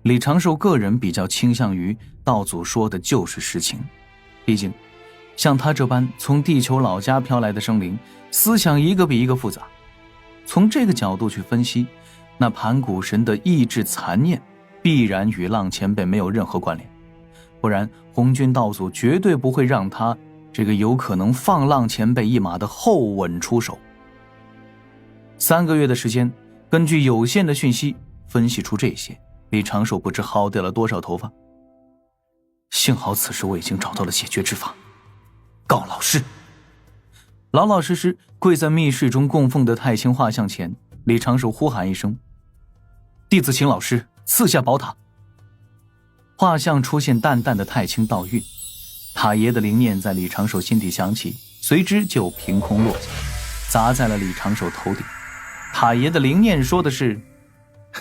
李长寿个人比较倾向于道祖说的就是实情，毕竟像他这般从地球老家飘来的生灵，思想一个比一个复杂。从这个角度去分析，那盘古神的意志残念必然与浪前辈没有任何关联，不然红军道祖绝对不会让他这个有可能放浪前辈一马的后稳出手。3个月的时间，根据有限的讯息分析出这些，李长寿不知薅掉了多少头发。幸好此时我已经找到了解决之法，告老师。老老实实跪在密室中供奉的太清画像前，李长寿呼喊一声：弟子请老师赐下宝塔。画像出现淡淡的太清道韵，塔爷的灵念在李长寿心底响起，随之就凭空落下，砸在了李长寿头顶。塔爷的灵念说的是：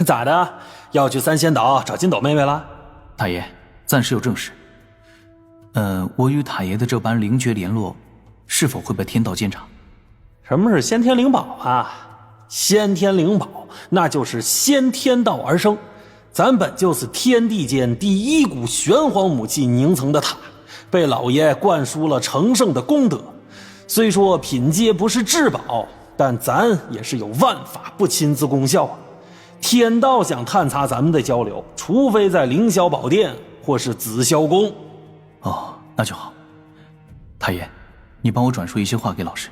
咋的，要去三仙岛找金斗妹妹了？塔爷，暂时有正事。我与塔爷的这般灵诀联络，是否会被天道监察？什么是先天灵宝啊？先天灵宝那就是先天道而生，咱本就是天地间第一股玄黄母气凝成的塔，被老爷灌输了成圣的功德。虽说品阶不是至宝，但咱也是有万法不侵之功效啊。天道想探查咱们的交流，除非在凌霄宝殿或是紫霄宫。哦，那就好。太爷，你帮我转述一些话给老师。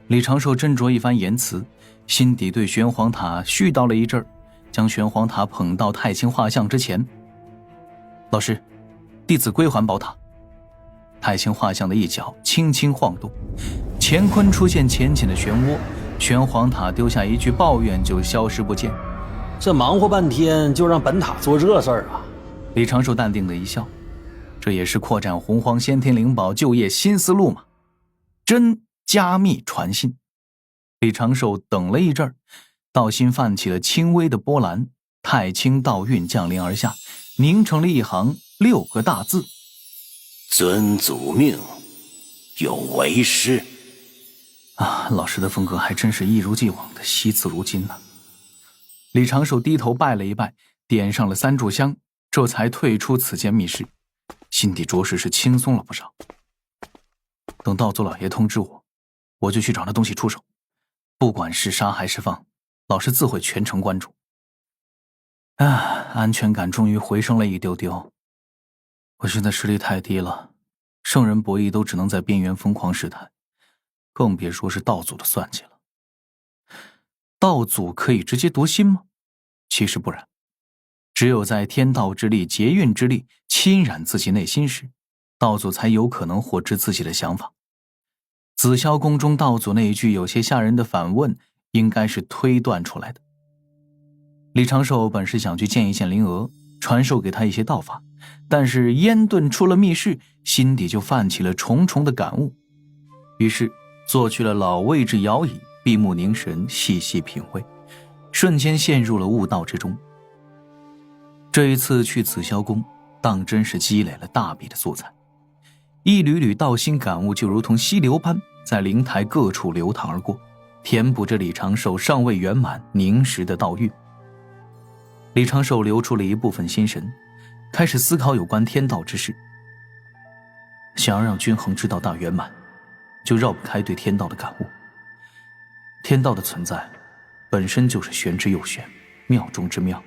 李长寿斟酌一番言辞，心底对玄黄塔絮叨了一阵，将玄黄塔捧到太清画像之前。老师，弟子归还宝塔。太清画像的一角轻轻晃动，乾坤出现浅浅的漩涡，玄黄塔丢下一句抱怨就消失不见。这忙活半天就让本塔做这事儿啊？李长寿淡定的一笑，这也是扩展洪荒先天灵宝就业新思路嘛。真加密传信。李长寿等了一阵，道心泛起了轻微的波澜，太清道韵降临而下，凝成了一行6个大字：尊祖命，有为师。啊，老师的风格还真是一如既往的惜字如金呢。李长寿低头拜了一拜，点上了3炷香，这才退出此间密室，心底着实是轻松了不少。等道祖老爷通知我，我就去找那东西出手，不管是杀还是放，老师自会全程关注。安全感终于回升了一丢丢。我现在实力太低了，圣人博弈都只能在边缘疯狂试探，更别说是道祖的算计了。道祖可以直接夺心吗？其实不然，只有在天道之力、劫运之力侵染自己内心时，道祖才有可能获知自己的想法。紫霄宫中道祖那一句有些吓人的反问，应该是推断出来的。李长寿本是想去见一见灵娥，传授给他一些道法，但是烟遁出了密室，心底就泛起了重重的感悟，于是坐去了老位置摇椅，闭目凝神，细细品味，瞬间陷入了悟道之中。这一次去紫霄宫，当真是积累了大笔的素材，一缕缕道心感悟就如同溪流般在灵台各处流淌而过，填补着李长寿尚未圆满凝实的道运。李长寿留出了一部分心神，开始思考有关天道之事。想要让均衡之道大圆满，就绕不开对天道的感悟。天道的存在本身就是玄之又玄，妙中之妙。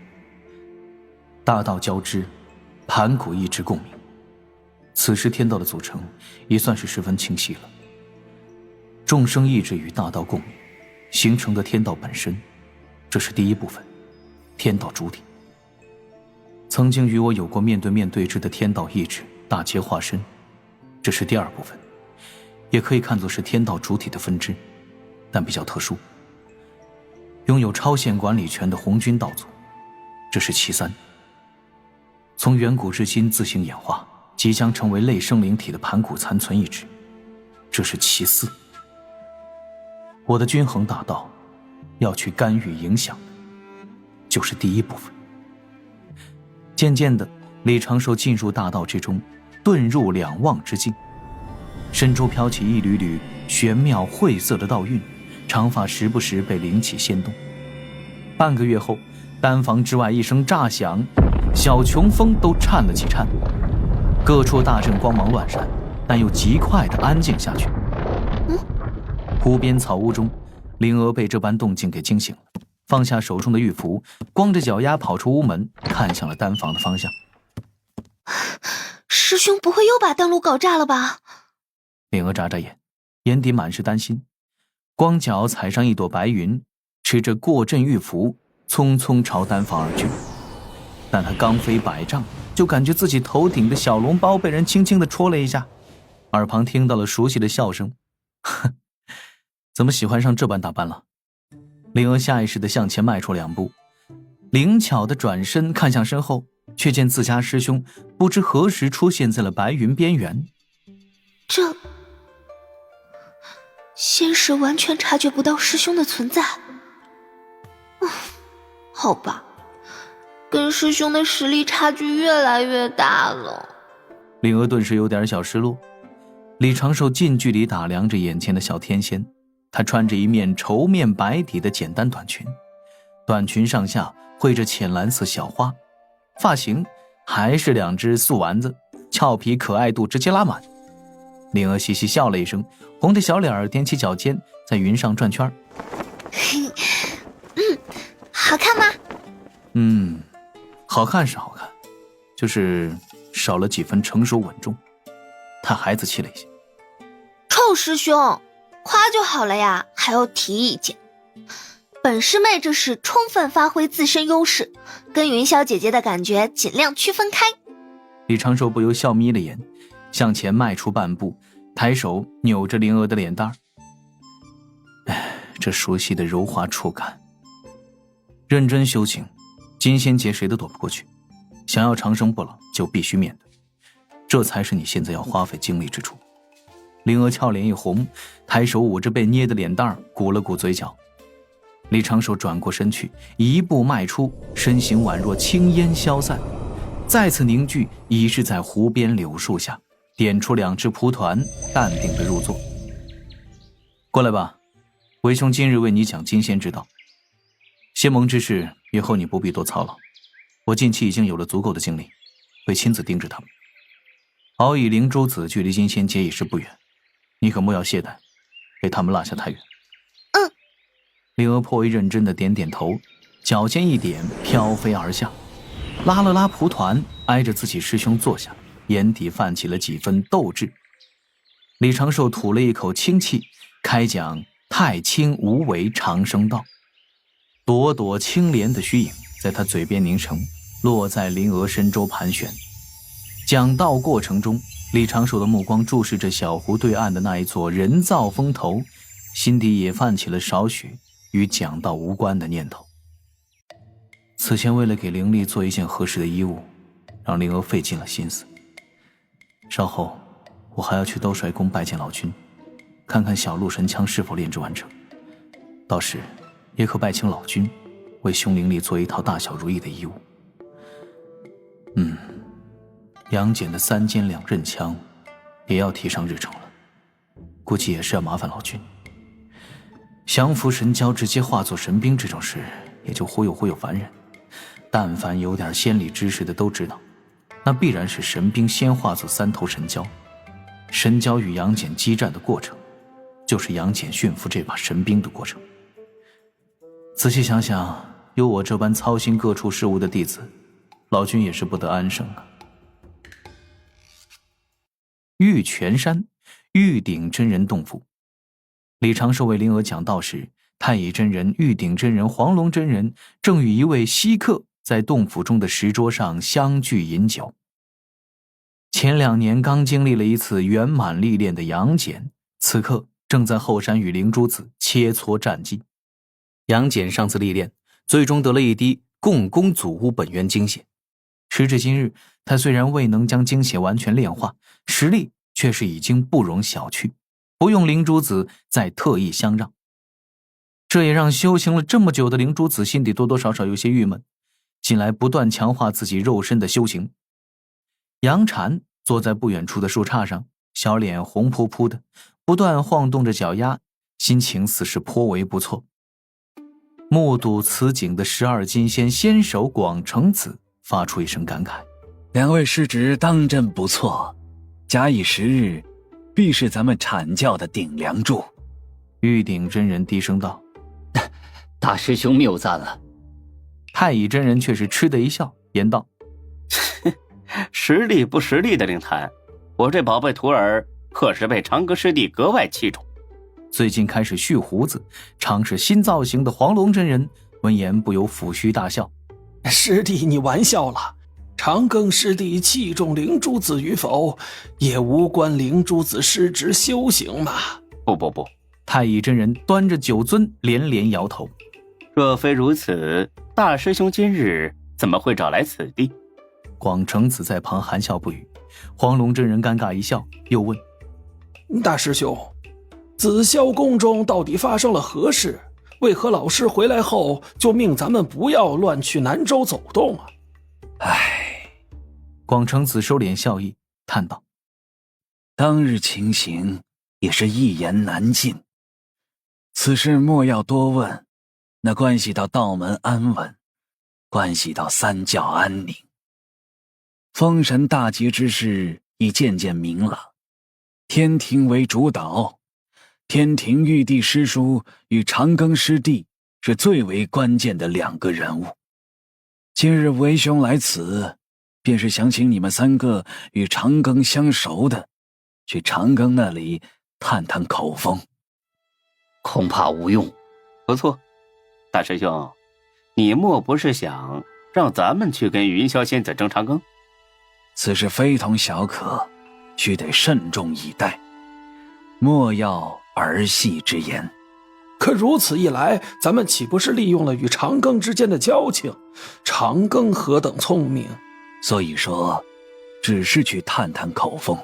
大道交织，盘古意志共鸣，此时天道的组成也算是十分清晰了。众生意志与大道共鸣形成的天道本身，这是第一部分，天道主体。曾经与我有过面对面对峙的天道意志大劫化身，这是第二部分，也可以看作是天道主体的分支，但比较特殊。拥有超限管理权的红军道祖，这是其三。从远古至今自行演化，即将成为类生灵体的盘古残存意志，这是其四。我的均衡大道要去干预影响的，就是第一部分。渐渐的，李长寿进入大道之中，遁入两忘之境，身周飘起一缕缕玄妙晦涩的道韵，长发时不时被灵气掀动。半个月后，丹房之外一声炸响，小琼峰都颤了几颤，各处大阵光芒乱闪，但又极快地安静下去。湖边草屋中，灵娥被这般动静给惊醒了，放下手中的玉符，光着脚丫跑出屋门，看向了丹房的方向。师兄不会又把丹炉搞炸了吧？灵娥眨眨眼，眼底满是担心，光脚踩上一朵白云，持着过阵玉符，匆匆朝丹房而去。但他刚飞100丈，就感觉自己头顶的小笼包被人轻轻地戳了一下，耳旁听到了熟悉的笑声。哼，怎么喜欢上这般打扮了？灵娥下意识地向前迈出2步，灵巧地转身看向身后，却见自家师兄不知何时出现在了白云边缘。这仙使完全察觉不到师兄的存在。好吧，跟师兄的实力差距越来越大了。灵娥顿时有点小失落。李长寿近距离打量着眼前的小天仙，她穿着一面绸面白底的简单短裙，短裙上下绘着浅蓝色小花，发型还是2只素丸子，俏皮可爱度直接拉满。灵娥嘻嘻笑了一声，红着小脸儿踮起脚尖，在云上转圈。好看吗？好看是好看，就是少了几分成熟稳重，太孩子气了一些。臭师兄，夸就好了呀，还要提意见。本师妹这是充分发挥自身优势，跟云霄姐姐的感觉尽量区分开。李长寿不由笑眯了眼，向前迈出半步，抬手扭着灵娥的脸蛋。这熟悉的柔滑触感。认真修行，金仙劫谁都躲不过去，想要长生不老就必须面对，这才是你现在要花费精力之处。灵娥俏脸一红，抬手捂着被捏的脸蛋，鼓了鼓嘴角。李长寿转过身去，一步迈出，身形宛若青烟消散，再次凝聚，已是在湖边柳树下，点出2只蒲团，淡定地入座。过来吧，为兄今日为你讲金仙之道。仙盟之事，以后你不必多操劳，我近期已经有了足够的精力，会亲自盯着他们。敖乙灵珠子距离金仙劫已是不远，你可莫要懈怠，被他们落下太远。灵娥颇为认真的点点头，脚尖一点，飘飞而下，拉了拉蒲团，挨着自己师兄坐下，眼底泛起了几分斗志。李长寿吐了一口清气，开讲太清无为长生道。朵朵青莲的虚影在他嘴边凝成，落在灵娥身周盘旋。讲道过程中，李长寿的目光注视着小湖对岸的那一座人造峰头，心底也泛起了少许与讲道无关的念头。此前为了给灵力做一件合适的衣物，让灵娥费尽了心思。稍后我还要去兜率宫拜见老君，看看小鹿神枪是否炼制完成，到时也可拜请老君为兄灵力做一套大小如意的衣物。杨戬的3尖2刃枪也要提上日程了，估计也是要麻烦老君。降服神蛟直接化作神兵这种事，也就忽悠忽悠凡人，但凡有点仙理知识的都知道，那必然是神兵先化作3头神蛟，神蛟与杨戬激战的过程，就是杨戬驯服这把神兵的过程。仔细想想，有我这般操心各处事务的弟子，老君也是不得安生啊。玉泉山玉鼎真人洞府，李长寿为灵娥讲道时，太乙真人、玉鼎真人、黄龙真人正与一位稀客在洞府中的石桌上相聚饮酒。前2年刚经历了一次圆满历练的杨戬，此刻正在后山与灵珠子切磋战技。杨戬上次历练，最终得了一滴共工祖屋本源精血。时至今日，他虽然未能将精血完全炼化，实力却是已经不容小觑，不用灵珠子再特意相让。这也让修行了这么久的灵珠子心底多多少少有些郁闷，近来不断强化自己肉身的修行。杨禅坐在不远处的树杈上，小脸红扑扑的，不断晃动着脚丫，心情似是颇为不错。目睹此景的12金仙仙手广成子发出一声感慨：两位师侄当真不错，假以时日，必是咱们阐教的顶梁柱。玉鼎真人低声道：大师兄谬赞了。太乙真人却是嗤的一笑，言道：实力不实力的另谈，我这宝贝徒儿可是被长庚师弟格外器重。最近开始蓄胡子，尝试新造型的黄龙真人闻言不由抚须大笑：师弟你玩笑了，长庚师弟器重灵珠子与否，也无关灵珠子师侄修行嘛。不，太乙真人端着酒樽连连摇头：若非如此，大师兄今日怎么会找来此地？广成子在旁含笑不语。黄龙真人尴尬一笑，又问：大师兄，紫霄宫中到底发生了何事？为何老师回来后就命咱们不要乱去南州走动啊？广成子收敛笑意，叹道：当日情形也是一言难尽，此事莫要多问，那关系到道门安稳，关系到三教安宁。封神大劫之事已渐渐明朗，天庭为主导，天庭玉帝师叔与长庚师弟是最为关键的两个人物。今日为兄来此，便是想请你们三个与长庚相熟的，去长庚那里探探口风。恐怕无用。不错，大师兄，你莫不是想让咱们去跟云霄仙子争长庚？此事非同小可，须得慎重以待，莫要儿戏之言。可如此一来，咱们岂不是利用了与长庚之间的交情？长庚何等聪明，所以说只是去探探口风，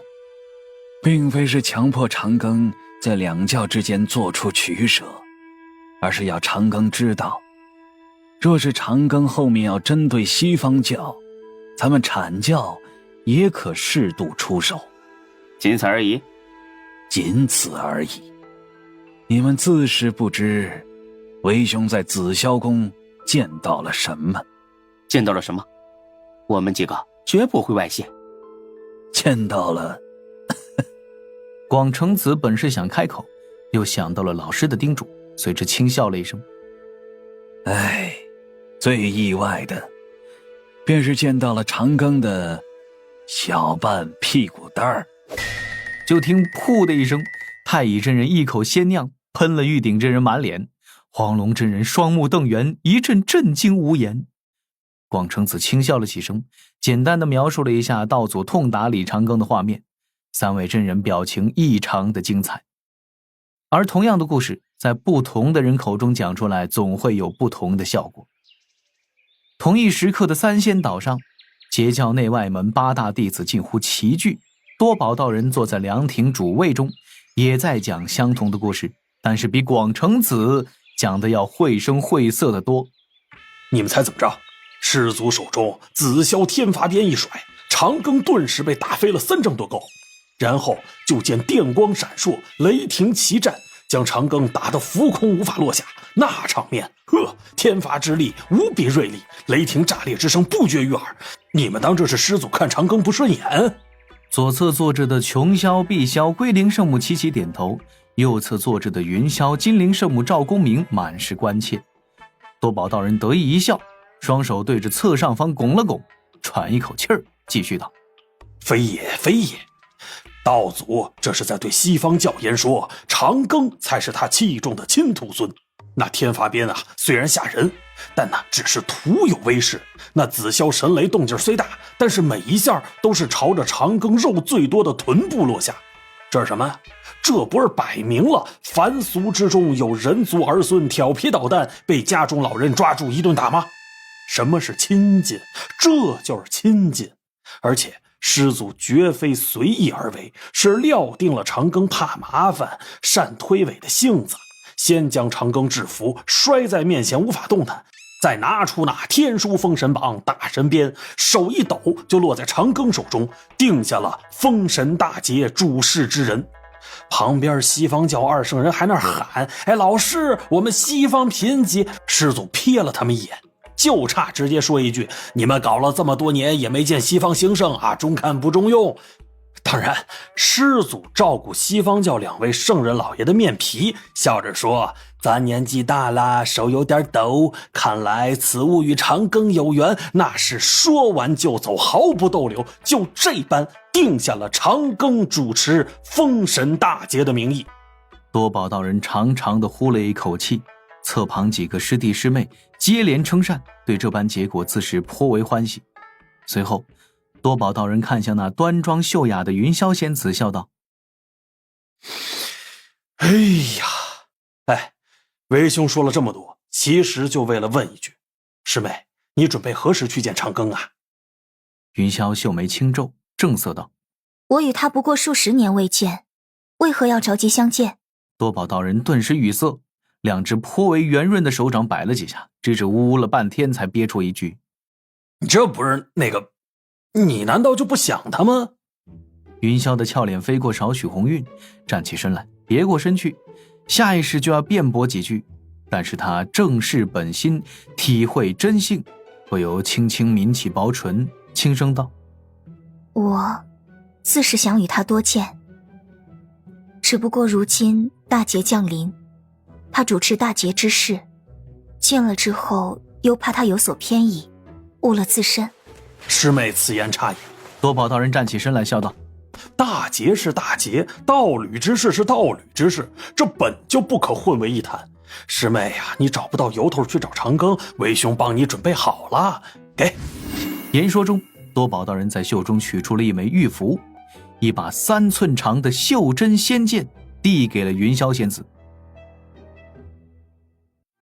并非是强迫长庚在两教之间做出取舍，而是要长庚知道，若是长庚后面要针对西方教，咱们阐教也可适度出手，仅此而已。仅此而已。你们自是不知，为兄在紫霄宫见到了什么？见到了什么？我们几个绝不会外泄。见到了。广成子本是想开口，又想到了老师的叮嘱，随之轻笑了一声：最意外的便是见到了长庚的小半屁股蛋儿。就听噗的一声，太乙真人一口鲜酿喷了玉鼎真人满脸，黄龙真人双目瞪圆，一阵震惊无言。广成子轻笑了几声，简单的描述了一下道祖痛打李长庚的画面，三位真人表情异常的精彩。而同样的故事在不同的人口中讲出来，总会有不同的效果。同一时刻的三仙岛上，截教内外门八大弟子近乎齐聚，多宝道人坐在凉亭主位中，也在讲相同的故事，但是比广成子讲的要绘声绘色的多。你们猜怎么着？师祖手中紫霄天罚鞭一甩，长庚顿时被打飞了3丈多高，然后就见电光闪烁，雷霆齐战，将长庚打得浮空无法落下。那场面，天罚之力无比锐利，雷霆炸裂之声不绝于耳。你们当这是师祖看长庚不顺眼？左侧坐着的琼霄、碧霄、龟灵圣母齐齐点头，右侧坐着的云霄、金灵圣母赵公明满是关切。多宝道人得意一笑，双手对着侧上方拱了拱，喘一口气儿，继续道：非也，非也，道祖这是在对西方教言说，长庚才是他器重的亲徒孙。那天罚鞭啊，虽然吓人，但那只是徒有威势。那紫霄神雷动静虽大，但是每一下都是朝着长庚肉最多的臀部落下。这是什么？这不是摆明了凡俗之中有人族儿孙调皮捣蛋，被家中老人抓住一顿打吗？什么是亲近？这就是亲近。而且师祖绝非随意而为，是料定了长庚怕麻烦、善推诿的性子，先将长庚制服，摔在面前无法动弹，再拿出那天书封神榜大神鞭，手一抖就落在长庚手中，定下了封神大劫主事之人。旁边西方教二圣人还那喊：老师，我们西方贫瘠。师祖瞥了他们一眼，就差直接说一句：你们搞了这么多年也没见西方兴盛啊，中看不中用。当然，师祖照顾西方教2位圣人老爷的面皮，笑着说：咱年纪大了，手有点抖，看来此物与长庚有缘。那是说完就走，毫不逗留，就这般定下了长庚主持封神大捷的名义。多宝道人长长的呼了一口气，侧旁几个师弟师妹接连称善，对这般结果自是颇为欢喜。随后多宝道人看向那端庄秀雅的云霄仙子，笑道：哎呀，为兄说了这么多，其实就为了问一句，师妹，你准备何时去见长庚啊？云霄秀眉轻皱，正色道：我与他不过数十年未见，为何要着急相见？多宝道人顿时语塞，2只颇为圆润的手掌摆了几下，支支吾吾了半天才憋出一句：这不是你难道就不想他吗？云霄的俏脸飞过少许红晕，站起身来，别过身去，下意识就要辩驳几句，但是他正视本心，体会真性，不由轻轻抿起薄唇，轻声道：我自是想与他多见，只不过如今大劫降临，他主持大劫之事，见了之后又怕他有所偏倚，误了自身。师妹此言差矣。多宝道人站起身来，笑道：大劫是大劫，道侣之事是道侣之事，这本就不可混为一谈。师妹呀，你找不到由头去找长庚，为兄帮你准备好了，给。言说中，多宝道人在袖中取出了一枚玉符，一把3寸长的袖珍仙剑递给了云霄仙子。